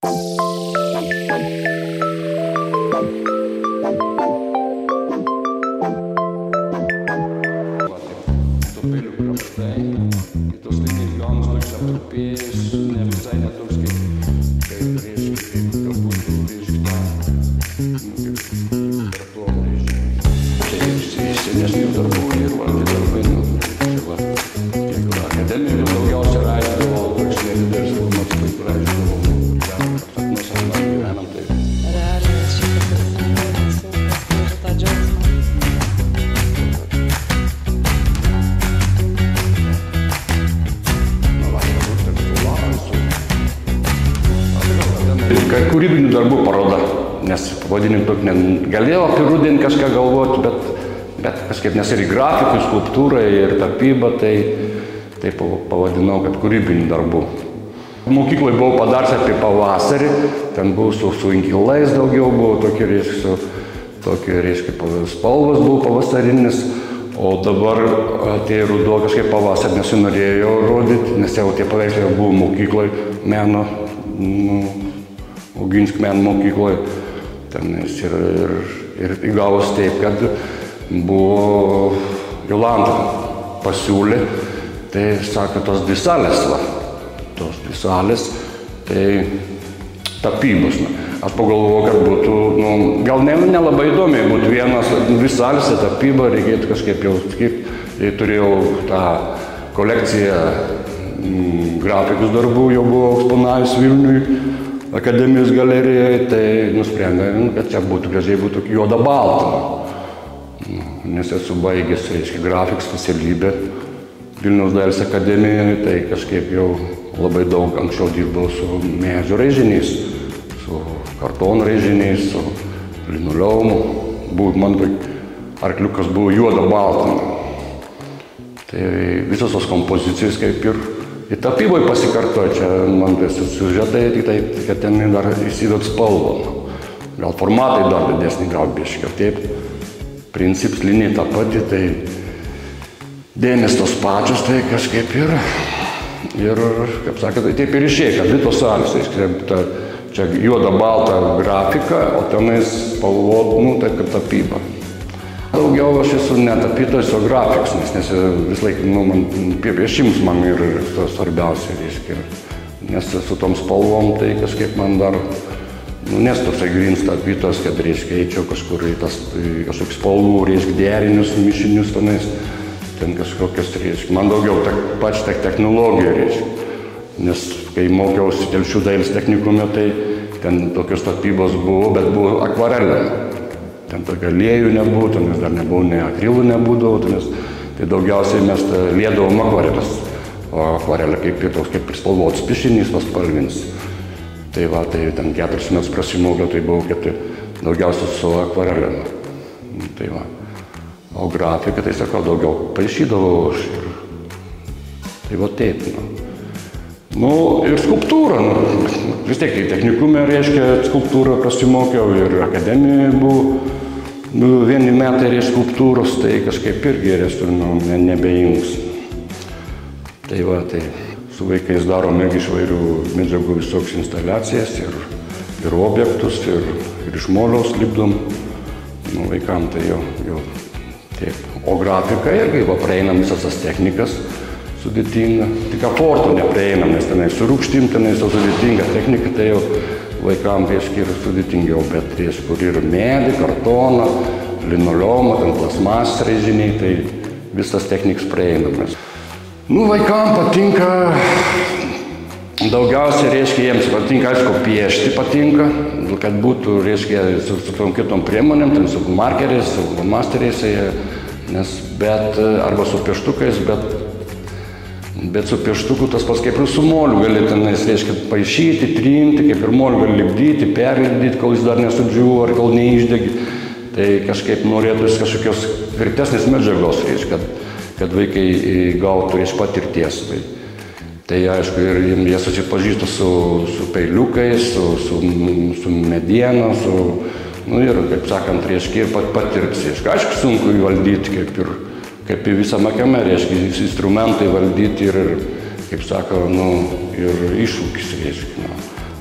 Topelių kraštai, kitos lygiai jonas toks aptrupėjęs, ne visai netoks kaip reiškia, galbūt reiškia, per to reiškia. Tai senesnių darbų ir valdy darbai, čia va, tiek akademijų daugiausia raidavo, toks nedidelis filmas, kaip raidavo, mes atmai gyvenam taip. Realiai šitas ir tą džiaugsmą. Kūrybinių darbų paroda, nes pavadinim tokį galėjau apie rudenį kažką galvoti, bet kažkaip nes ir į grafikų, skulptūrą ir tapybą, tai pavadinau, kad kūrybinių darbų. Mokykloje buvau padaręs apie pavasarį, ten buvau su inkilais daugiau, buvo tokie, reiškia, spalvos buvo pavasarinis, o dabar atėjo ruduo kažkaip pavasarį nesinorėjau rodyti, nes jau tie paveikslai buvo mokykloje meno, Oginsk meno mokykloje, tenais ir įgavus taip, kad buvo Jolanta pasiūlė, tai sako, tos dvi salės, tai tapybos. Aš pagalvojau, kad būtų, gal nelabai įdomiai, būtų dvi salės, tapyba, reikėtų kažkaip jau skirti, tai turėjau tą kolekciją grafikos darbų, jau buvo eksponavęs Vilniui, Akademijos galerijoje, tai nusprendėm, kad čia gražiai būtų juoda balta. Nes esu baigęs, reiškia, grafikos specialybę Vilniaus dailės akademijoje, tai kažkaip jau labai daug anksčiau dirbau su medžio raižiniais, su kartono raižiniais, su linoleumu. Man arkliukas buvo juoda balta. Tai visos tos kompozicijos kaip ir į tapyboje pasikartoja, čia man siužetai, kad ten dar įsidat spalvą. Gal formatai dar didesnį, gal biškį. Taip, princips linija ta pati, tai dėmės tos pačios, tai kažkaip ir kaip sakė, tai taip ir išėjo, kad tos salės, čia juoda balta grafika, o tenais spalvot, tai kaip tapyba. Daugiau aš esu ne tapytojas, o grafikas, nes vis laik, piešimas man yra svarbiausia, reiškia. Nes su tom spalvom, tai kažkaip man dar, nes toksai grins tapytojas, kad, reiškia, eičiau kažkur į kažkokius spalvų, reiškia, derinius, mišinius tenais, ten kažkokias, reiškia, man daugiau pačią technologiją, reiškia. Nes kai mokiausi Telšių dailės technikume, tai ten tokios tapybos buvo, bet buvo akvarelė. Ten tokio aliejų nebūtų, nes dar nebuvo, ne akrilų nebūdavo, tai daugiausiai mes liedavom akvarelės. O akvarelė kaip ir spalvotas piešinys paspalvins. Tai va, tai ten 4 metus prasimokiau, tai buvau daugiausiai su akvarelė. Tai va. O grafiką, tai sakau, daugiau paišydavau aš. Tai va taip. Ir skulptūra. Vis tiek technikume, reiškia, skulptūrą prasimokiau ir akademijoje buvo. Vieni metai reiškia skulptūros, tai kažkaip irgi esu nebejungs. Tai va, tai su vaikais darom irgi iš vairių medžiagų visokias instaliacijas ir objektus, ir iš moliaus lipdom. Vaikam tai jau taip. O grafika irgi va praeinam visas tas technikas sudėtinga. Tik aportų neprieinam, nes tenai su rūgštim, tenai su sudėtinga technika, tai jau vaikam reiškia ir sudėtingiau, bet reiškia, kur yra medį, kartoną, linoleumą, ten plasmas raižiniai, tai visas technikas prieinam. Vaikam patinka, daugiausiai, reiškia, jiems patinka, aišku, piešti patinka, kad būtų, reiškia, su tom kitom priemonėm, ten su markeriais, su masteriais, arba su pieštukais, bet su pieštuku tas pats kaip ir su moliu gali tenais, reiškia, paišyti, trinti, kaip ir moliu gali lipdyti, perlipdyti, kol jis dar nesudžiūvo ar kol neišdegi. Tai kažkaip norėtųsi kažkokios tvirtesnės medžiagos, reiškia, kad vaikai gautų iš patirties. Tai aišku, ir jie susipažįsta su peiliukais, su mediena, ir, kaip sakant, reiškia, ir patirtis. Aišku, sunku įvaldyti, kaip į visą makame, reiškia, instrumentai valdyti ir, kaip sako, ir iššūkis, reiškia.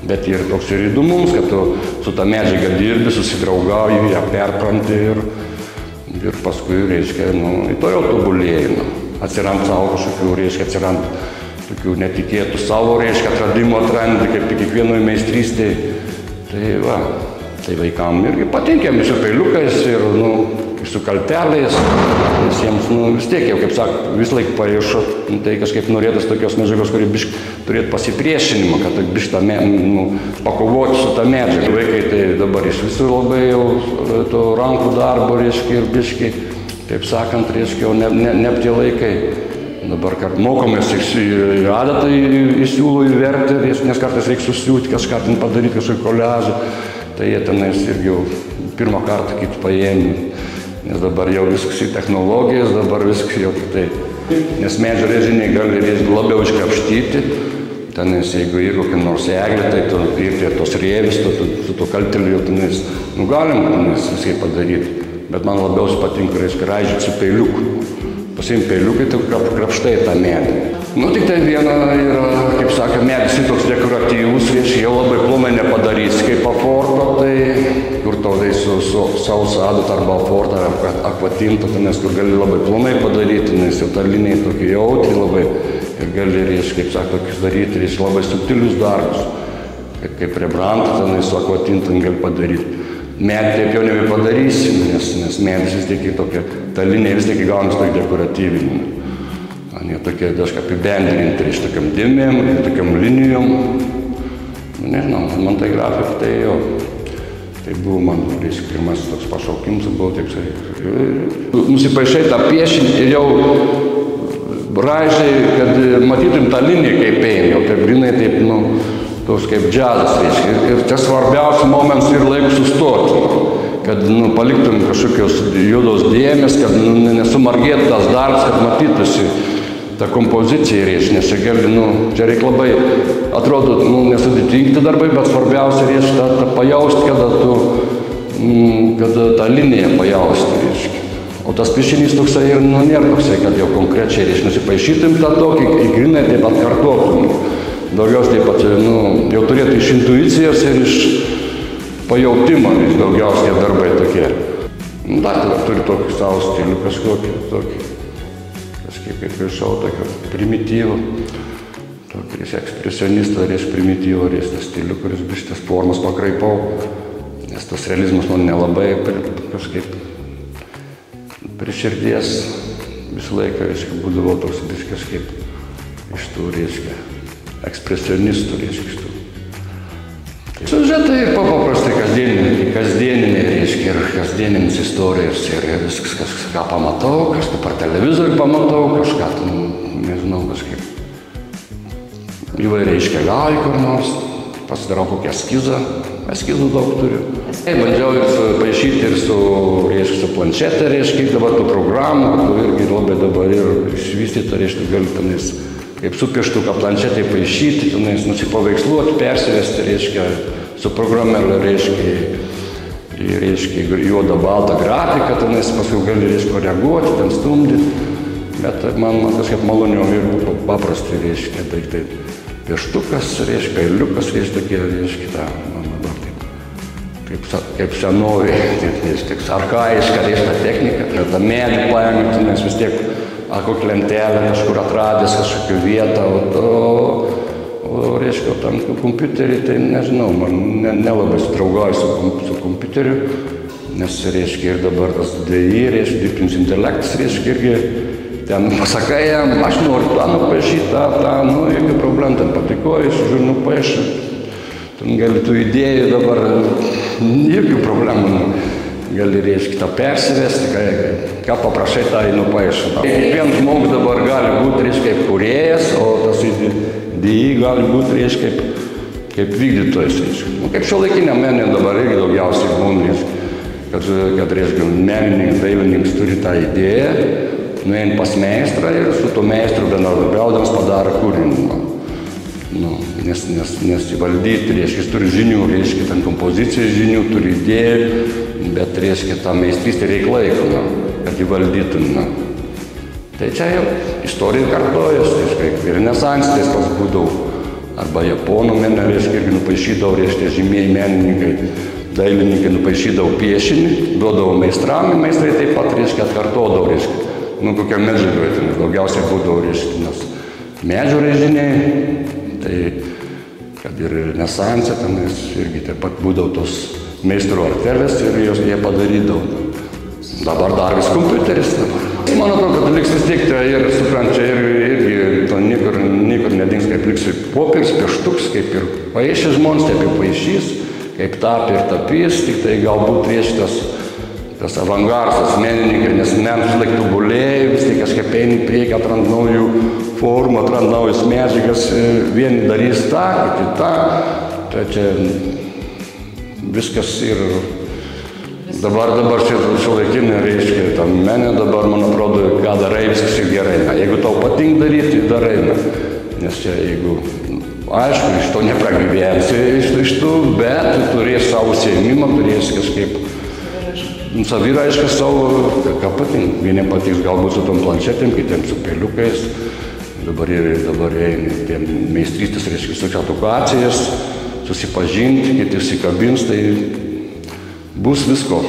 O Bet ir toks ir įdomus, kad tu su ta medžiaga dirbi, susidraugauji, ją perpranti ir paskui, reiškia, į to jau tobulėjimą. Atsirand savo kažkokių, reiškia, atsirand tokių netikėtų savo, reiškia, atradimų atrandi, kaip kiekvienoje meistrystėje. Tai va, tai vaikam irgi patinkėm su peiliukais ir, su kalteliais. Visiems, vis tiek, jau kaip sako, vis laik paišo, tai kažkaip norėtas tokios medžiagos, kuri bišk turėtų pasipriešinimą, kad bišk pakovoti su ta medžiaga. Vaikai tai dabar iš visų labai jau to rankų darbo, reiškia, ir biški, taip sakant, reiškia, jau ne tie laikai. Dabar mokomės adatą į siūlų įverti, nes kartais reikia susiūti kažką padaryti, kažkokį koliažą. Tai jie tenais irgi jau pirmą kartą kitą paėmė. Nes dabar jau viskas į technologijas, dabar viskas jau kitai. Nes medžio rėžiniai gali labiau iškrapštyti. Tenais, jeigu yra kokia nors eglė, tai tu ir tos rėvis, su to kalteliu jau tenais, galim viskai padaryti. Bet man labiausiai patinka, reiškia, raižyti su peiliuku. Pasiim peiliukai, tai krapštai tą medį. Tik tai viena yra, kaip sakė, medis toks dekoratyvus, reiškia, jau labai plumai nepadarys kaip aforto, tai kur taudai su sausa adata arba aforta ar akvatinta, nes kur gali labai plumai padaryti, nes jau ta linija tokia jautri labai ir gali, reiškia, kaip sako, tokius daryti, reiškia, labai subtilius darbus, kaip rebrantą, tenai su akvatinta gali padaryti. Medį taip jau nebepadarysim, nes medis vis tiek tokia, ta linija vis tiek gaunasi tokia dekoratyvinė. Jie tokie dažkai apibendrinti iš tokiam dėmėm, tokiam linijom. Nežinau, man tai grafika, tai jau, tai buvo man, reiškia, pirmasis toks pašaukimas, buvo taip sakyti. Nusipaišai tą piešinį ir jau raižai, kad matytum tą liniją kaip eina, jau taip grinai taip, toks kaip džiazas, reiškia. Ir čia svarbiausias momentas ir laiku sustoti, kad paliktum kažkokios juodos dėmės, kad nesumargėtų tas darbas, kad matytųsi ta kompozicija, reiškia, nes čia reikia labai, atrodo, nesudėtingi darbai, bet svarbiausia, reiškia, tą pajausti, kada tą liniją pajausti, reiškia. O tas piešinys toksai ir nėra toksai, kad jau konkrečiai, reiškia, nusipaišytum tą tokį, grinai taip atkartotum. Daugiausiai taip pat, jau turėtų iš intuicijos ir iš pajautimo, daugiausiai darbai tokie. Dar turi tokį savo stilių kažkokį, kažkaip kaip viršau, tokio primityvų, tokį ekspresionistą, primityvų, tą stilių, kuris biškas formas pakraipau, nes tas realizmas man nelabai kažkaip prie širdies visą laiką, būdavo toks biškas kaip iš tų, ekspresionistų, reiškia. Siužetai paprastai kasdieniniai, reiškia, ir kasdieninis istorijas ir viskas, ką pamatau, kažką per televizorių pamatau, kažką, nežinau, kažkaip įvairiai iškeliauju kur nors, pasidarau kokią eskizų daug turiu. Bandžiau ir paaišyti ir su planšetė, reiškia, dabar tų programų, tu irgi labai dabar ir išvystyta, reiškia, gali tenais kaip su pieštuką planšetai paaišyti, tenais nusipaveiksluoti, persivesti, reiškia, su programėlė, reiškia, juodą baltą grafiką, tenais paskui gali, reiškia, koreguoti, ten stumdyti, bet man kažkaip maloniau ir paprastai, reiškia, tai pieštukas, reiškia, peiliukas, reiškia, man dabar kaip senovė, taip archaiška, reiškia, technika, tą medį paėmė, tenais vis tiek kokią lentelę kažkur atradęs kažkokią vietą, o reiškia, tam kompiuterį, tai nežinau, man nelabai sudraugauju su kompiuteriu, nes, reiškia, ir dabar tas DI, reiškia, dirbtinis intelektas, reiškia, irgi ten pasakai jam, aš noriu tą nupaišyti, tą, jokių problemų, ten patrikoju, žiūriu, nupaišau, ten gali tų idėjų dabar, jokių problemų. Gali, reiškia, tą persivesti, ką paprašai, tą nupaišo. Kiekvienas žmogus dabar gali būti, reiškia, kaip kūrėjas, o tas DI gali būti, reiškia, kaip vykdytojas, reiškia. Kaip šiuolaikiniam meniniam dabar irgi daugiausiai būna, kad, reiškia, menininkas, dailininkas turi tą idėją, nueina pas meistrą ir su tuo meistru bendradarbiaudamas padaro kūrinį. Nes įvaldyti, reiškia, jis turi žinių, reiškia, ten kompozicijos žinių, turi idėjų, bet, reiškia, tą meistrystę reikia laiko, kad įvaldytum. Tai čia jau istorija kartojas, reiškia, ir renesansas tas pats būdavo. arba japonų mene, reiškia, irgi nupaišydavau, reiškia, žymieji menininkai, dailininkai nupaišydavau piešinį, duodavau meistram, meistrai taip pat, reiškia, atkartodavau, reiškia, kokią medžiagą, ten daugiausiai būdavo, reiškia, nes medžių raižiniai, tai kad ir Renesanse, ten irgi taip pat būdavo tos meistrų artelės ir jie padarydavo. Dabar dar vis kompiuteris dabar. Man atrodo, kad liks vis tiek, tai ir suprančia, irgi to niekur nedings, kaip liks popierius, pieštuks, kaip ir paišė žmonės, taip ir paišys, kaip tapė ir tapys, tik tai galbūt prieš tas avangardas, menininkai, nes menas laik tobulėja, vis tiek kažkaip eini į priekį, atrand naujų formų, atrand naujas medžiagas, vieni darys tą, kiti tą, tai čia viskas ir dabar čia šiuolaikinė, reiškia, tam menė dabar, man atrodo, ką darai, viskas ir gerai. Jeigu tau patinka daryti, darai. Nes čia, jeigu, aišku, iš to nepragyvensi, iš to, bet tu turėsi savo užsiėmimą, turėsi kažkaip saviraišką savo, ką patinka. Vieniem patiks galbūt su tom planšetėm, kitiem su peliukais. Dabar eini tiem meistrystės, reiškia, visokias edukacijas, susipažinti, kiti įsikabins, tai bus visko.